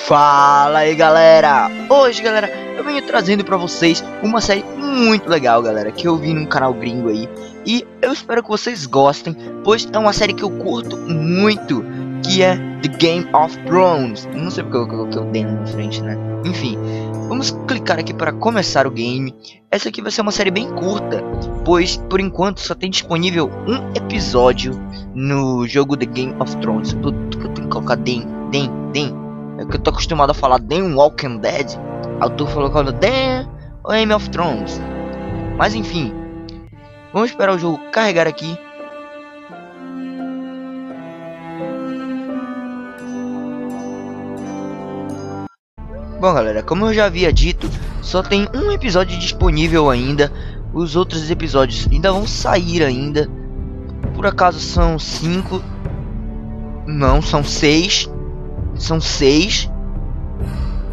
Fala aí, galera! Hoje, galera, eu venho trazendo pra vocês uma série muito legal, galera, que eu vi num canal gringo aí. E eu espero que vocês gostem, pois é uma série que eu curto muito, que é The Game of Thrones. Não sei porque eu dei na frente, né? Enfim, vamos clicar aqui para começar o game. Essa aqui vai ser uma série bem curta, pois por enquanto só tem disponível um episódio no jogo The Game of Thrones. Eu tenho que colocar Den. É que eu tô acostumado a falar The Walking Dead. Eu tô colocando The Game of Thrones. Mas enfim, vamos esperar o jogo carregar aqui. Bom, galera, como eu já havia dito, só tem um episódio disponível ainda. Os outros episódios ainda vão sair ainda. Por acaso são 5? Não, são 6. São 6.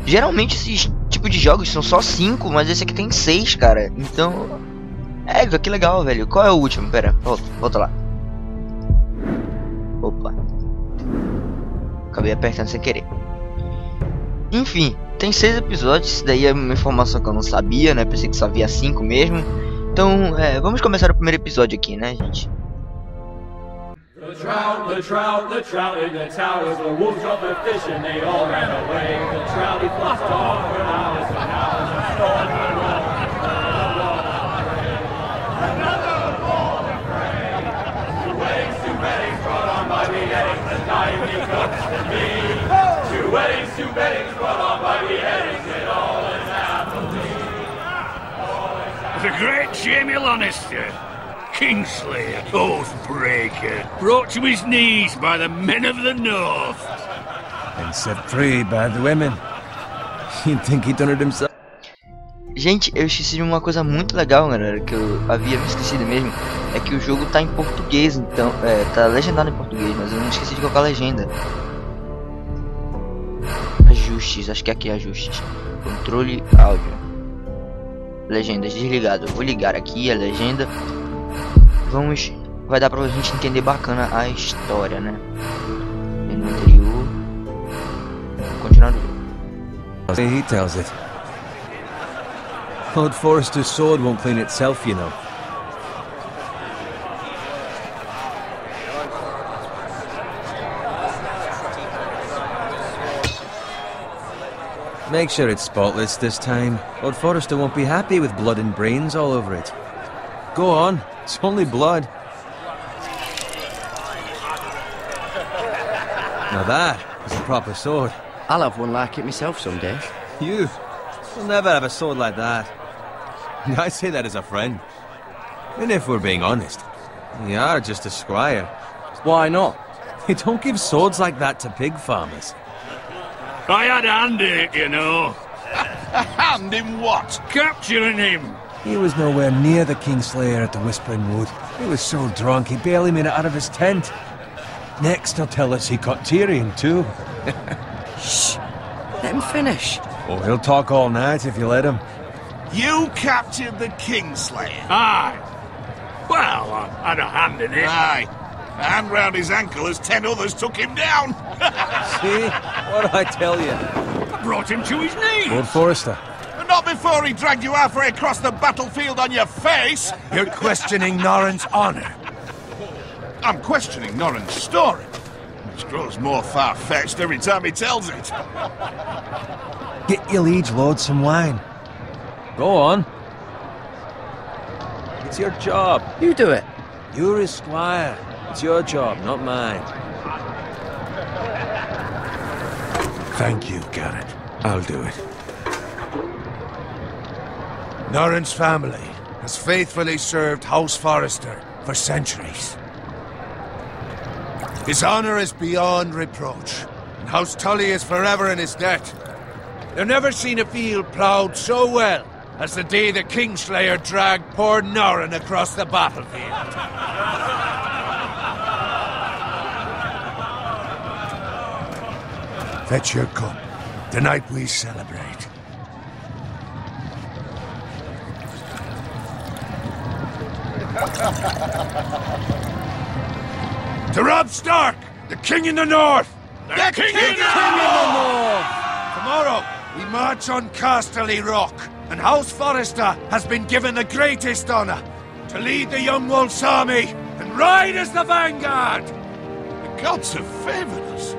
Geralmente esses tipos de jogos são só 5, mas esse aqui tem 6, cara. Então, que legal, velho. Qual é o último? Pera, volta lá. Opa, acabei apertando sem querer. Enfim, tem 6 episódios. Isso daí é uma informação que eu não sabia, né? Pensei que só havia 5 mesmo. Então, vamos começar o primeiro episódio aqui, né, gente? The trout in the towers, the wolves of the fish and they all ran away. The trout he flopped off when I was an hour. Another ball of prey. Two weddings brought on by beheadings, the night he cooks to me. Two weddings brought on by beheadings, and all is happily. The great Jamie Lannister, Kingslayer, Oathbreaker, brought to his knees by the men of the North. And set free by the women. You'd think he'd done it himself. Gente, eu esqueci de uma coisa muito legal, galera, que eu havia me esquecido mesmo. É que o jogo tá em português, então, tá legendado em português, mas eu não esqueci de colocar a legenda. Ajustes, acho que aqui é ajustes. Controle áudio. Legendas desligado. Eu vou ligar aqui a legenda. Vai dar pra gente entender bacana a história, né? No anterior. Continuando. He tells it. Old Forrester's sword won't clean itself, you know. Make sure it's spotless this time. Old Forrester won't be happy with blood and brains all over it. Go on, it's only blood. Now that is a proper sword. I'll have one like it myself someday. You'll never have a sword like that. I say that as a friend. And if we're being honest, you are just a squire. Why not? You don't give swords like that to pig farmers. I had a hand in it, you know. A hand in what? Capturing him. He was nowhere near the Kingslayer at the Whispering Wood. He was so drunk he barely made it out of his tent. Next he'll tell us he caught Tyrion too. Shh! Let him finish. Oh, he'll talk all night if you let him. You captured the Kingslayer? Aye. Well, I had a hand in it. Aye. A hand round his ankle as 10 others took him down. See? What'd I tell you? I brought him to his knees. Old Forrester. Not before he dragged you halfway across the battlefield on your face. You're questioning Norrin's honor. I'm questioning Norrin's story, which grows more far-fetched every time he tells it. Get your liege lord some wine. Go on. It's your job. You do it. You're his squire. It's your job, not mine. Thank you, Garrett. I'll do it. Norrin's family has faithfully served House Forrester for centuries. His honor is beyond reproach, and House Tully is forever in his debt. They've never seen a field ploughed so well as the day the Kingslayer dragged poor Norrin across the battlefield. Fetch your cup. Tonight we celebrate. To Robb Stark, the King in the North! The King in the North! march on Casterly Rock, and House Forrester has been given the greatest honor to lead the Young Wolf's army and ride as the vanguard. The gods have favored us.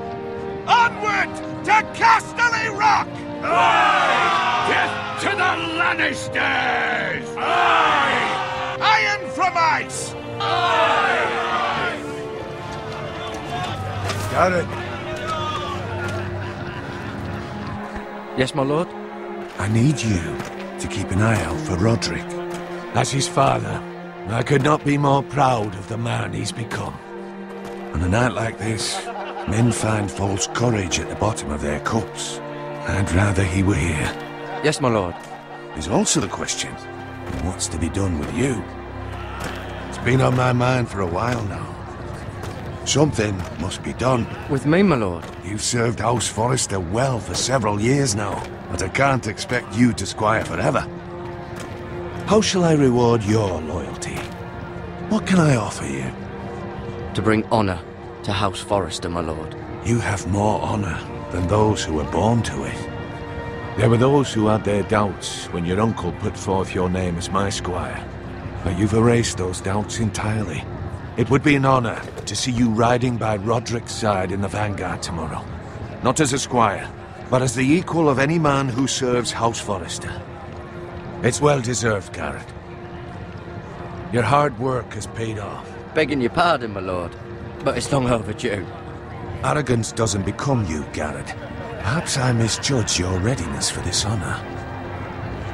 Onward to Casterly Rock! Aye! Death to the Lannisters! Aye! Iron from ice! Aye! Garrett, Yes, my lord? I need you to keep an eye out for Roderick. As his father, I could not be more proud of the man he's become. On a night like this, men find false courage at the bottom of their cups. I'd rather he were here. Yes, my lord. There's also the question, what's to be done with you? It's been on my mind for a while now. Something must be done. With me, my lord? You've served House Forrester well for several years now, but I can't expect you to squire forever. How shall I reward your loyalty? What can I offer you? To bring honor to House Forrester, my lord. You have more honor than those who were born to it. There were those who had their doubts when your uncle put forth your name as my squire, but you've erased those doubts entirely. It would be an honor to see you riding by Roderick's side in the vanguard tomorrow. Not as a squire, but as the equal of any man who serves House Forrester. It's well deserved, Garrett. Your hard work has paid off. Begging your pardon, my lord, but it's long overdue. Arrogance doesn't become you, Garrett. Perhaps I misjudge your readiness for this honor.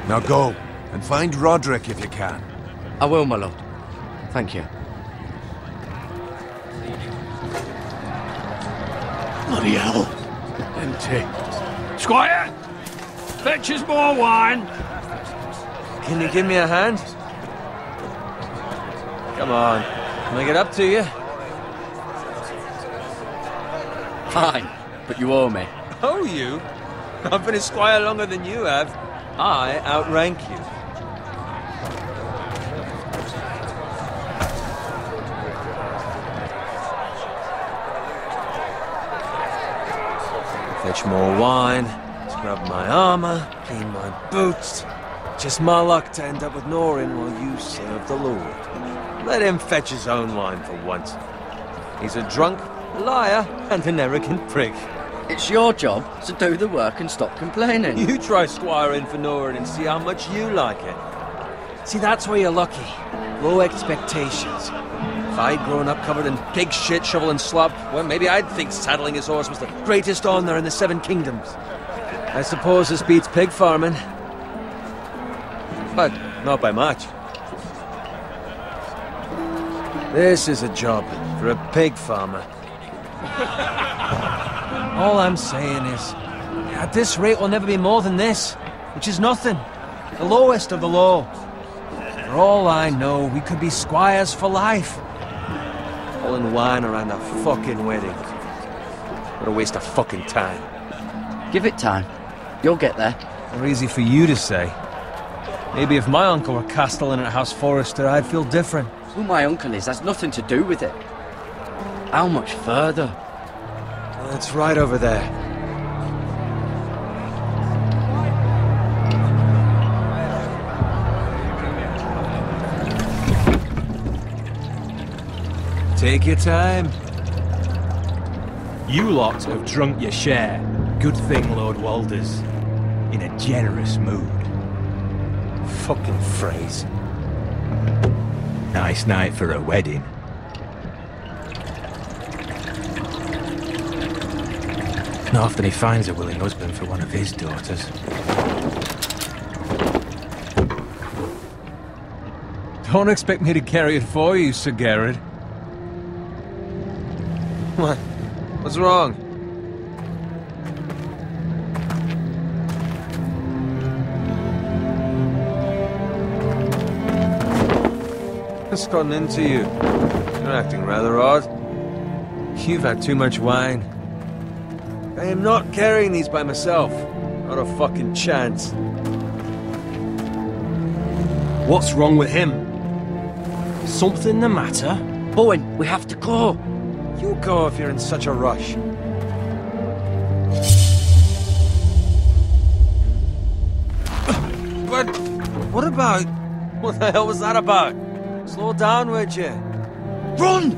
Now go, and find Roderick if you can. I will, my lord. Thank you. Bloody hell. Empty. Squire! Fetch us more wine! Can you give me a hand? Come on. Can I get up to you? Fine, but you owe me. Oh, you? I've been a squire longer than you have. I outrank you. Fetch more wine, scrub my armor, clean my boots. Just my luck to end up with Norin while you serve the Lord. Let him fetch his own wine for once. He's a drunk, liar, and an arrogant prick. It's your job to do the work and stop complaining. You try squiring for Norin and see how much you like it. See, that's where you're lucky. Low expectations. If I'd grown up covered in pig shit, shovel and slop, well, maybe I'd think saddling his horse was the greatest honor in the Seven Kingdoms. I suppose this beats pig farming. But not by much. This is a job for a pig farmer. All I'm saying is, at this rate we'll never be more than this, which is nothing. The lowest of the low. For all I know, we could be squires for life. Pulling wine around a fucking wedding. What a waste of fucking time. Give it time. You'll get there. Or easy for you to say. Maybe if my uncle were castellan at House Forrester, I'd feel different. Who my uncle is has nothing to do with it. How much further? It's right over there. Take your time. You lot have drunk your share. Good thing Lord Walder's in a generous mood. Fucking phrase. Nice night for a wedding. Not often he finds a willing husband for one of his daughters. Don't expect me to carry it for you, Sir Garrett. What? What's wrong? What's gotten into you? You're acting rather odd. You've had too much wine. I am not carrying these by myself. Not a fucking chance. What's wrong with him? Something the matter? Owen, we have to go. You go if you're in such a rush. What about... What the hell was that about? Slow down, would you? Run!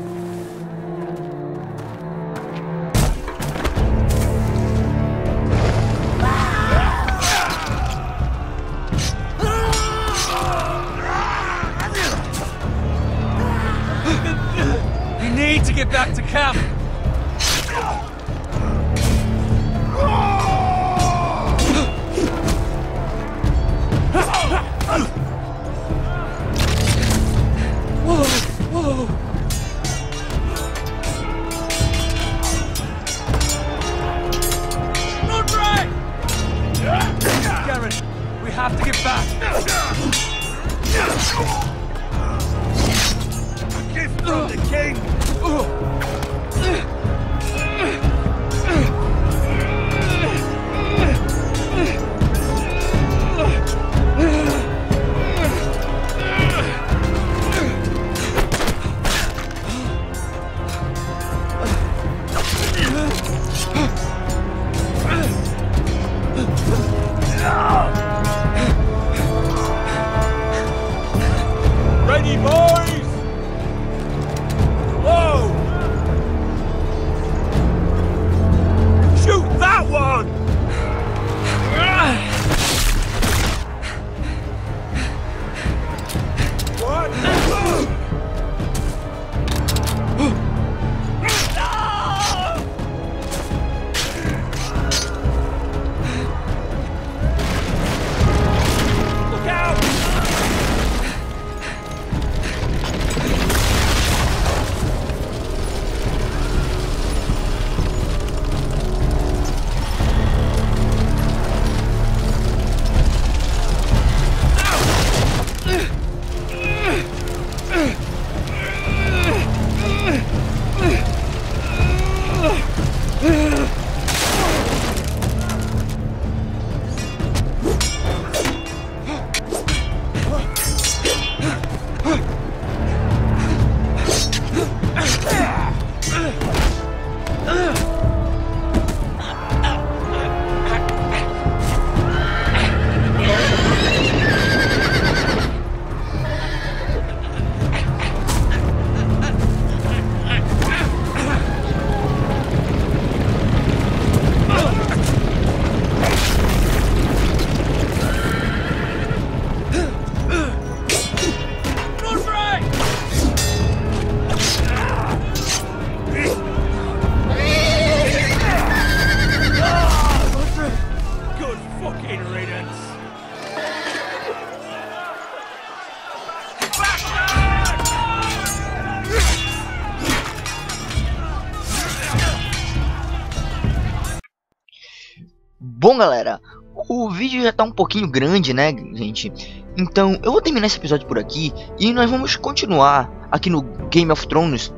We need to get back to camp. Whoa! Run, Ray! Garrett, we have to get back. A gift from the king. Ready, boys! Whoa! Shoot that one! What? Look out! Bom, galera, o vídeo já tá um pouquinho grande, né, gente? Então eu vou terminar esse episódio por aqui e nós vamos continuar aqui no Game of Thrones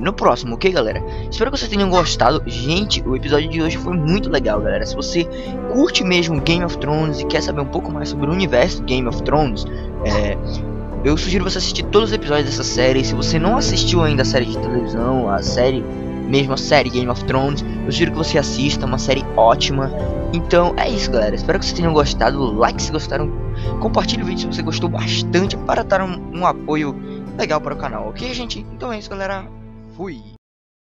no próximo, ok, galera? Espero que vocês tenham gostado. Gente, o episódio de hoje foi muito legal, galera. Se você curte mesmo Game of Thrones e quer saber um pouco mais sobre o universo Game of Thrones, eu sugiro você assistir todos os episódios dessa série. Se você não assistiu ainda a série de televisão, a série Game of Thrones, eu sugiro que você assista, uma série ótima. Então é isso, galera, espero que vocês tenham gostado. Like se gostaram, compartilhe o vídeo se você gostou bastante, para dar um apoio legal para o canal, ok, gente? Então é isso, galera, fui!